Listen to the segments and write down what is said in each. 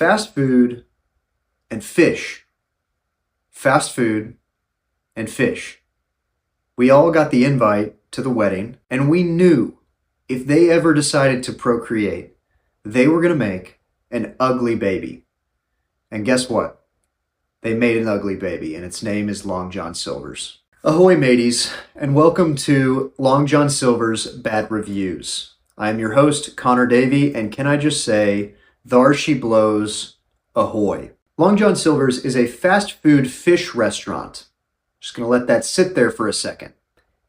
fast food and fish. Fast food and fish. We all got the invite to the wedding, and we knew if they ever decided to procreate, they were going to make an ugly baby. And guess what? They made an ugly baby, and its name is Long John Silver's. Ahoy mateys, and welcome to Long John Silver's Bad Reviews. I am your host, Connor Davey, and can I just say, thar she blows, ahoy. Long John Silver's is a fast food fish restaurant. Just gonna let that sit there for a second.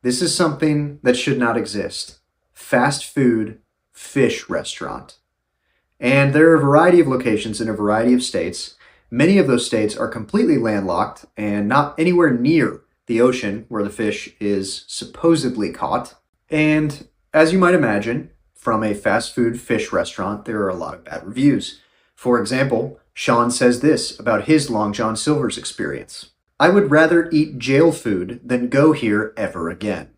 This is something that should not exist. Fast food fish restaurant. And there are a variety of locations in a variety of states. Many of those states are completely landlocked and not anywhere near the ocean where the fish is supposedly caught. And as you might imagine, from a fast food fish restaurant, there are a lot of bad reviews. For example, Sean says this about his Long John Silver's experience. I would rather eat jail food than go here ever again.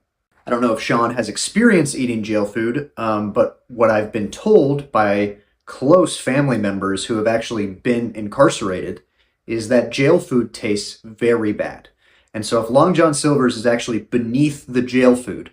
I don't know if Sean has experience eating jail food, but what I've been told by close family members who have actually been incarcerated is that jail food tastes very bad. And so if Long John Silver's is actually beneath the jail food,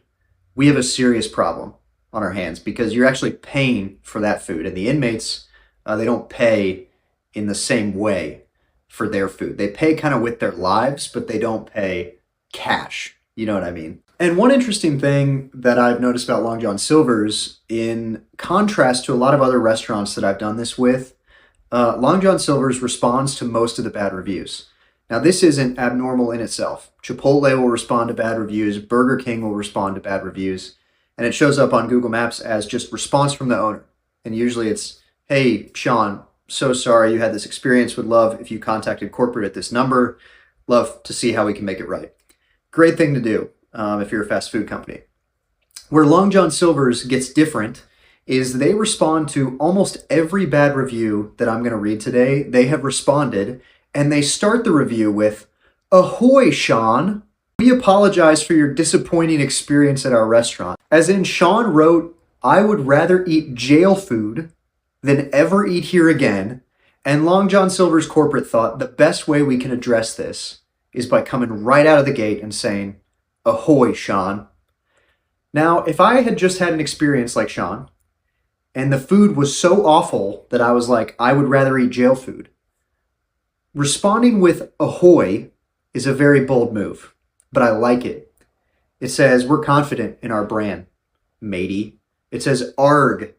we have a serious problem on our hands because you're actually paying for that food. And the inmates, they don't pay in the same way for their food. They pay kind of with their lives, but they don't pay cash. You know what I mean? And one interesting thing that I've noticed about Long John Silver's, in contrast to a lot of other restaurants that I've done this with, Long John Silver's responds to most of the bad reviews. Now, this isn't abnormal in itself. Chipotle will respond to bad reviews, Burger King will respond to bad reviews, and it shows up on Google Maps as just response from the owner. And usually it's, hey, Sean, so sorry you had this experience. Would love if you contacted corporate at this number. Love to see how we can make it right. Great thing to do if you're a fast food company. Where Long John Silver's gets different is they respond to almost every bad review that I'm going to read today. They have responded, and they start the review with, ahoy, Sean. We apologize for your disappointing experience at our restaurant. As in, Sean wrote, I would rather eat jail food than ever eat here again. And Long John Silver's corporate thought the best way we can address this is by coming right out of the gate and saying, ahoy, Sean. Now, if I had just had an experience like Sean, and the food was so awful that I was like, I would rather eat jail food, responding with ahoy is a very bold move, but I like it. It says, we're confident in our brand, matey. It says, arg,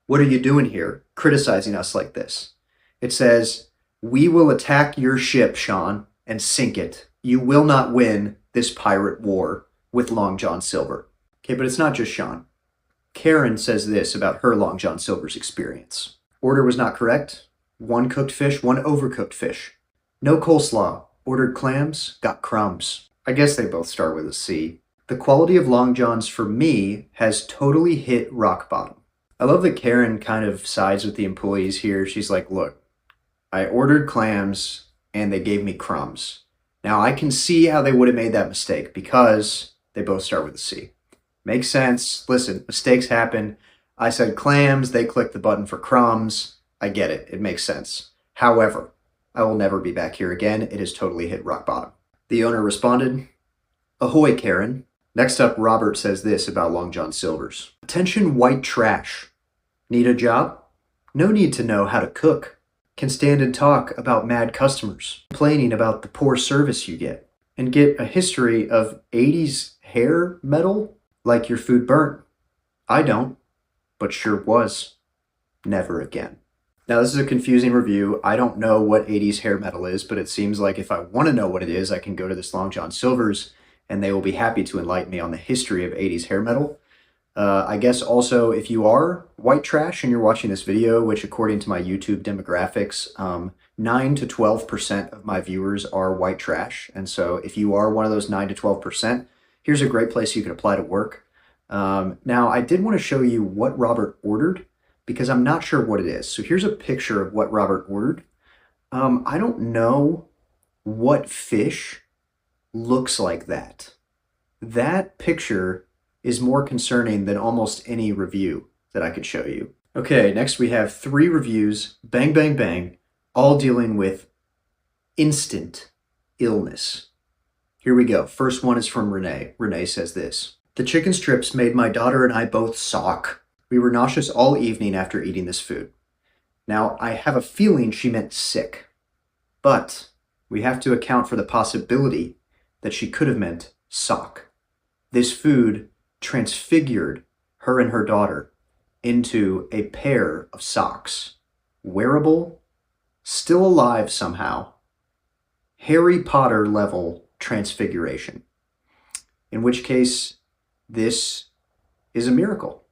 what are you doing here, criticizing us like this? It says, we will attack your ship, Sean, and sink it. You will not win this pirate war with Long John Silver. Okay, but it's not just Sean. Karyn says this about her Long John Silver's experience. Order was not correct. One cooked fish, one overcooked fish. No coleslaw. Ordered clams, got crumbs. I guess they both start with a C. The quality of Long John's for me has totally hit rock bottom. I love that Karyn kind of sides with the employees here. She's like, look, I ordered clams and they gave me crumbs. Now I can see how they would have made that mistake because they both start with a C. Makes sense. Listen, mistakes happen. I said clams, they clicked the button for crumbs. I get it. It makes sense. However, I will never be back here again. It has totally hit rock bottom. The owner responded, ahoy, Karyn. Next up, Robert says this about Long John Silver's. Attention, white trash. Need a job? No need to know how to cook. Can stand and talk about mad customers, complaining about the poor service you get, and get a history of 80s hair metal like your food burnt. I don't, but sure was. Never again. Now, this is a confusing review. I don't know what 80s hair metal is, but it seems like if I want to know what it is, I can go to this Long John Silver's and they will be happy to enlighten me on the history of 80s hair metal. I guess also if you are white trash and you're watching this video, which according to my YouTube demographics, 9 to 12% of my viewers are white trash. And so if you are one of those 9 to 12%, here's a great place you can apply to work. Now, I did want to show you what Robert ordered because I'm not sure what it is. So here's a picture of what Robert ordered. I don't know what fish looks like that. That picture is more concerning than almost any review that I could show you. Okay, next we have 3 reviews, bang, bang, bang, all dealing with instant illness. Here we go. First one is from Renee. Renee says this: "The chicken strips made my daughter and I both sock. We were nauseous all evening after eating this food." Now, I have a feeling she meant sick, but we have to account for the possibility that she could have meant sock. This food transfigured her and her daughter into a pair of socks. Wearable, still alive somehow. Harry Potter level transfiguration. In which case, this is a miracle.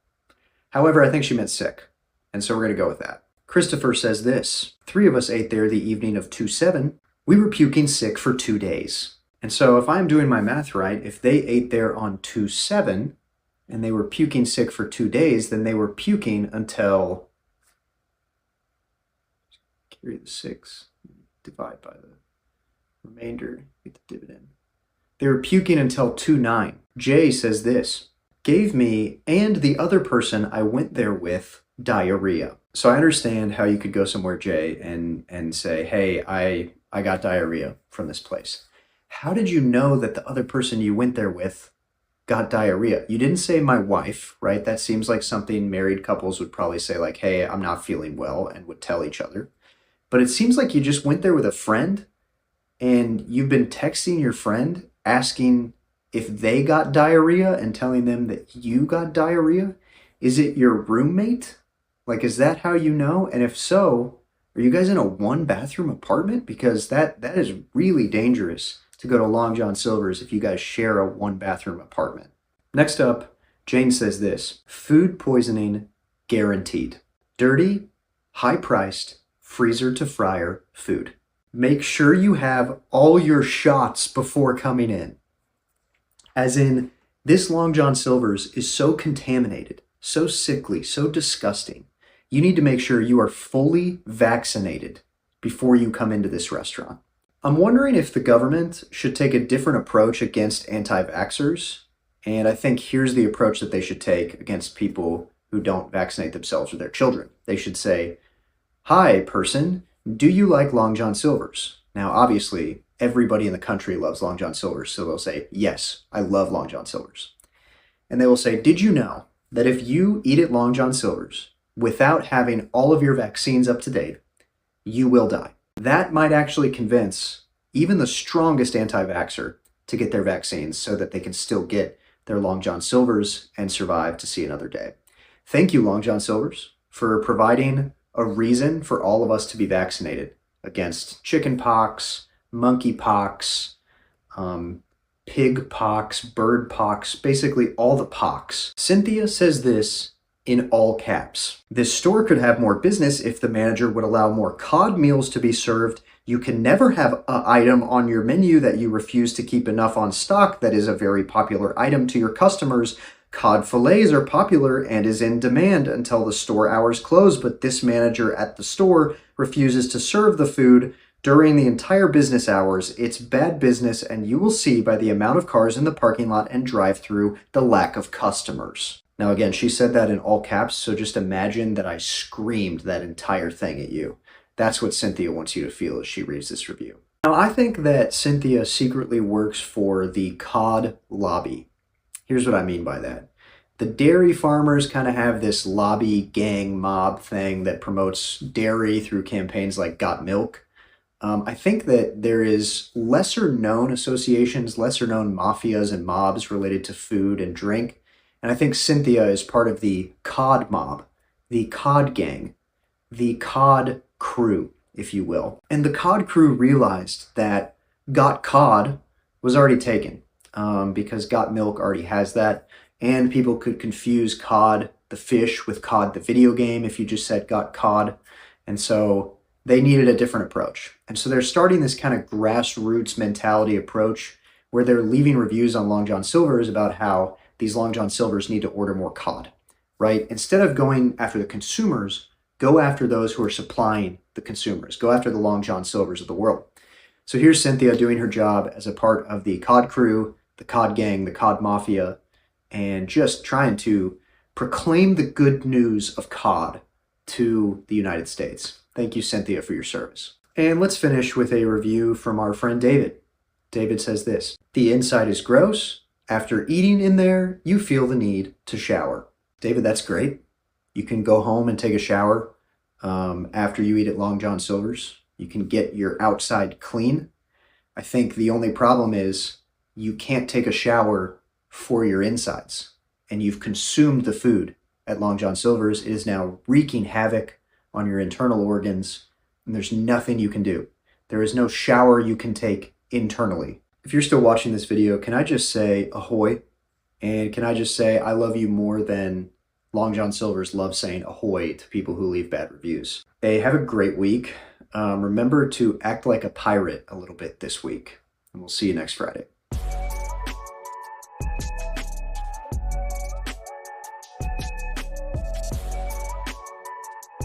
However, I think she meant sick, and so we're going to go with that. Christopher says this: "3 of us ate there the evening of 2/7. We were puking sick for 2 days." And so if I'm doing my math right, if they ate there on 2/7 and they were puking sick for 2 days, then they were puking until, carry the 6, divide by the remainder, get the dividend. They were puking until 2/9. Jay says this: "Gave me and the other person I went there with diarrhea." So I understand how you could go somewhere, Jay, and say, "Hey, I got diarrhea from this place." How did you know that the other person you went there with got diarrhea? You didn't say "my wife," right? That seems like something married couples would probably say, like, "Hey, I'm not feeling well," and would tell each other. But it seems like you just went there with a friend and you've been texting your friend asking if they got diarrhea and telling them that you got diarrhea. Is it your roommate? Like, is that how you know? And if so, are you guys in a 1-bathroom apartment? Because that is really dangerous to go to Long John Silver's if you guys share a 1-bathroom apartment. Next up, Jane says this: "Food poisoning guaranteed. Dirty, high-priced, freezer to fryer food. Make sure you have all your shots before coming in." As in, this Long John Silver's is so contaminated, so sickly, so disgusting. You need to make sure you are fully vaccinated before you come into this restaurant. I'm wondering if the government should take a different approach against anti-vaxxers, and I think here's the approach that they should take against people who don't vaccinate themselves or their children. They should say, "Hi, person, do you like Long John Silver's?" Now, obviously, everybody in the country loves Long John Silver's, so they'll say, "Yes, I love Long John Silver's." And they will say, "Did you know that if you eat at Long John Silver's without having all of your vaccines up to date, you will die?" That might actually convince even the strongest anti-vaxxer to get their vaccines so that they can still get their Long John Silver's and survive to see another day. Thank you, Long John Silver's, for providing a reason for all of us to be vaccinated against chicken pox, monkey pox, pig pox, bird pox, basically all the pox. Cynthia says this in all caps: "This store could have more business if the manager would allow more cod meals to be served. You can never have an item on your menu that you refuse to keep enough on stock that is a very popular item to your customers. Cod fillets are popular and is in demand until the store hours close, but this manager at the store refuses to serve the food during the entire business hours. It's bad business, and you will see by the amount of cars in the parking lot and drive-through the lack of customers." Now again, she said that in all caps, so just imagine that I screamed that entire thing at you. That's what Cynthia wants you to feel as she reads this review. Now, I think that Cynthia secretly works for the cod lobby. Here's what I mean by that. The dairy farmers kind of have this lobby gang mob thing that promotes dairy through campaigns like Got Milk. I think that there is lesser known associations, lesser known mafias and mobs related to food and drink. And I think Cynthia is part of the cod mob, the cod gang, the cod crew, if you will. And the cod crew realized that Got Cod was already taken because Got Milk already has that. And people could confuse cod, the fish, with cod, the video game, if you just said Got Cod. And so they needed a different approach. And so they're starting this kind of grassroots mentality approach where they're leaving reviews on Long John Silver's about how these Long John Silver's need to order more cod, right? Instead of going after the consumers, go after those who are supplying the consumers. Go after the Long John Silver's of the world. So here's Cynthia doing her job as a part of the cod crew, the cod gang, the cod mafia, and just trying to proclaim the good news of cod to the United States. Thank you, Cynthia, for your service. And let's finish with a review from our friend David. David says this: the inside is gross. After eating in there, you feel the need to shower. David, that's great. You can go home and take a shower after you eat at Long John Silver's. You can get your outside clean. I think the only problem is you can't take a shower for your insides, and you've consumed the food at Long John Silver's. It is now wreaking havoc on your internal organs, and there's nothing you can do. There is no shower you can take internally. If you're still watching this video, can I just say ahoy? And can I just say I love you more than Long John Silver's love saying ahoy to people who leave bad reviews. Hey, have a great week. Remember to act like a pirate a little bit this week, and we'll see you next Friday.